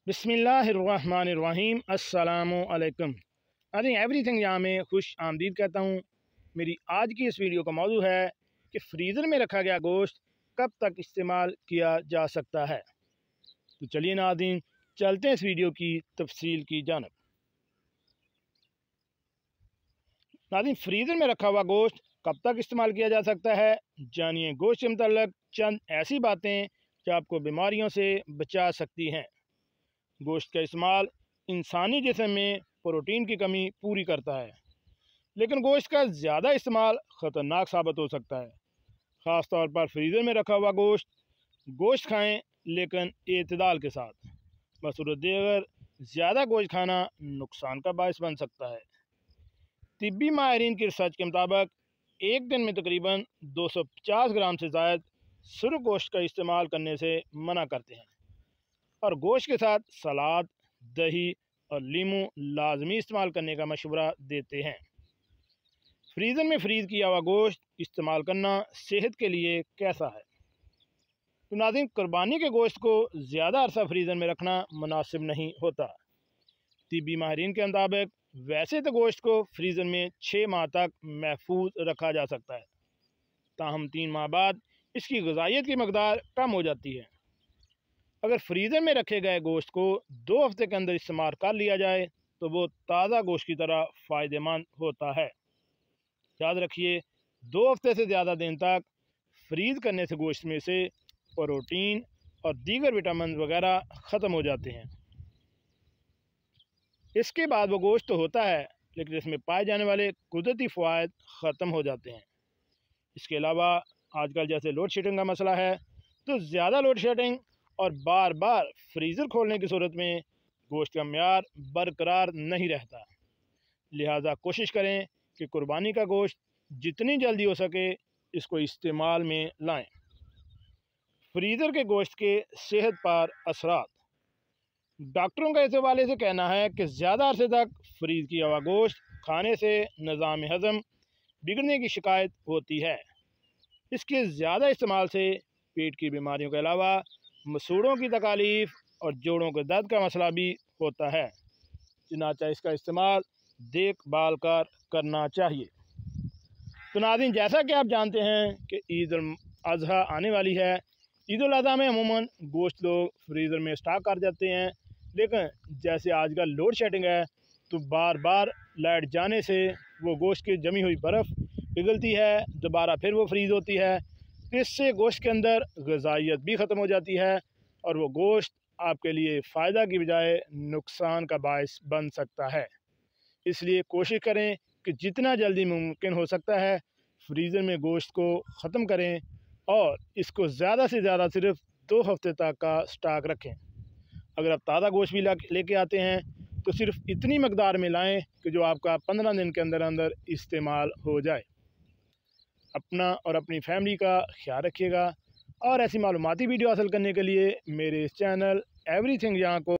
बिस्मिल्लाहिर्रहमानिर्रहीम अस्सलामु अलैकुम। आई एवरीथिंग यहाँ में खुश आमदीद कहता हूँ। मेरी आज की इस वीडियो का मौजू है कि फ्रीज़र में रखा गया गोश्त कब तक इस्तेमाल किया जा सकता है। तो चलिए नाज़रीन, चलते हैं इस वीडियो की तफसील की जानब। नाज़रीन, फ्रीज़र में रखा हुआ गोश्त कब तक इस्तेमाल किया जा सकता है, जानिए गोश्त से मुतल्लक चंद ऐसी बातें जो आपको बीमारियों से बचा सकती हैं। गोश्त का इस्तेमाल इंसानी जिस्म में प्रोटीन की कमी पूरी करता है, लेकिन गोश्त का ज़्यादा इस्तेमाल ख़तरनाक साबित हो सकता है। ख़ास तौर पर फ्रीज़र में रखा हुआ गोश्त खाएं, लेकिन एतदाल के साथ। बसूरत अगर ज़्यादा गोश्त खाना नुकसान का बायस बन सकता है। तिब्बी माहिरीन की रिसर्च के मुताबिक एक दिन में तकरीबन 250 ग्राम से ज़ायद सुर्ख गोश्त का इस्तेमाल करने से मना करते हैं, और गोश्त के साथ सलाद, दही और लीमू लाजमी इस्तेमाल करने का मशवरा देते हैं। फ्रीज़र में फ्रीज़ किया हुआ गोश्त इस्तेमाल करना सेहत के लिए कैसा है? तो नाज़रीन, कुर्बानी के गोश्त को ज़्यादा अरसा फ्रीज़र में रखना मुनासिब नहीं होता। तिब्बी माहिरीन के मुताबिक वैसे तो गोश्त को फ्रीज़र में 6 माह तक महफूज रखा जा सकता है, ताहम 3 माह बाद इसकी ग़िज़ाइयत की मकदार कम हो जाती है। अगर फ्रीज़र में रखे गए गोश्त को 2 हफ्ते के अंदर इस्तेमाल कर लिया जाए तो वो ताज़ा गोश्त की तरह फ़ायदेमंद होता है। याद रखिए, 2 हफ्ते से ज़्यादा दिन तक फ्रीज़ करने से गोश्त में से प्रोटीन और दीगर विटामिन वगैरह ख़त्म हो जाते हैं। इसके बाद वो गोश्त तो होता है, लेकिन इसमें पाए जाने वाले कुदरती फ़वाइद ख़त्म हो जाते हैं। इसके अलावा आजकल जैसे लोड शेडिंग का मसला है, तो ज़्यादा लोड शेडिंग और बार बार फ्रीज़र खोलने की सूरत में गोश्त का म्यार बरकरार नहीं रहता। लिहाजा कोशिश करें कि कुर्बानी का गोश्त जितनी जल्दी हो सके इसको इस्तेमाल में लाएं। फ्रीज़र के गोश्त के सेहत पर असरात। डॉक्टरों का इस हवाले से कहना है कि ज़्यादा अरसे तक फ्रीज़ किया हुआ गोश्त खाने से निज़ाम हज़म बिगड़ने की शिकायत होती है। इसके ज़्यादा इस्तेमाल से पेट की बीमारियों के अलावा मसूड़ों की तकालीफ और जोड़ों के दर्द का मसला भी होता है। चुनांचे इसका इस्तेमाल देखभाल कर करना चाहिए। तो नाज़रीन, जैसा कि आप जानते हैं कि ईद उल अज़हा आने वाली है। ईद उल अज़हा में अमूमन गोश्त लोग फ्रीज़र में स्टॉक कर जाते हैं, लेकिन जैसे आजकल लोड शेडिंग है तो बार बार लाइट जाने से वो गोश्त की जमी हुई बर्फ़ पिघलती है, दोबारा फिर वो फ्रीज़ होती है। तो इससे गोश्त के अंदर ग़िज़ाइयत भी ख़त्म हो जाती है और वो गोश्त आपके लिए फ़ायदा की बजाय नुकसान का बायस बन सकता है। इसलिए कोशिश करें कि जितना जल्दी मुमकिन हो सकता है फ्रीज़र में गोश्त को ख़त्म करें और इसको ज़्यादा से ज़्यादा सिर्फ 2 हफ्ते तक का स्टॉक रखें। अगर आप ताज़ा गोश्त भी लेके आते हैं तो सिर्फ इतनी मकदार में लाएं कि जो आपका 15 दिन के अंदर अंदर इस्तेमाल हो जाए। अपना और अपनी फैमिली का ख्याल रखिएगा, और ऐसी मालूमाती वीडियो हासिल करने के लिए मेरे इस चैनल एवरीथिंग यहाँ को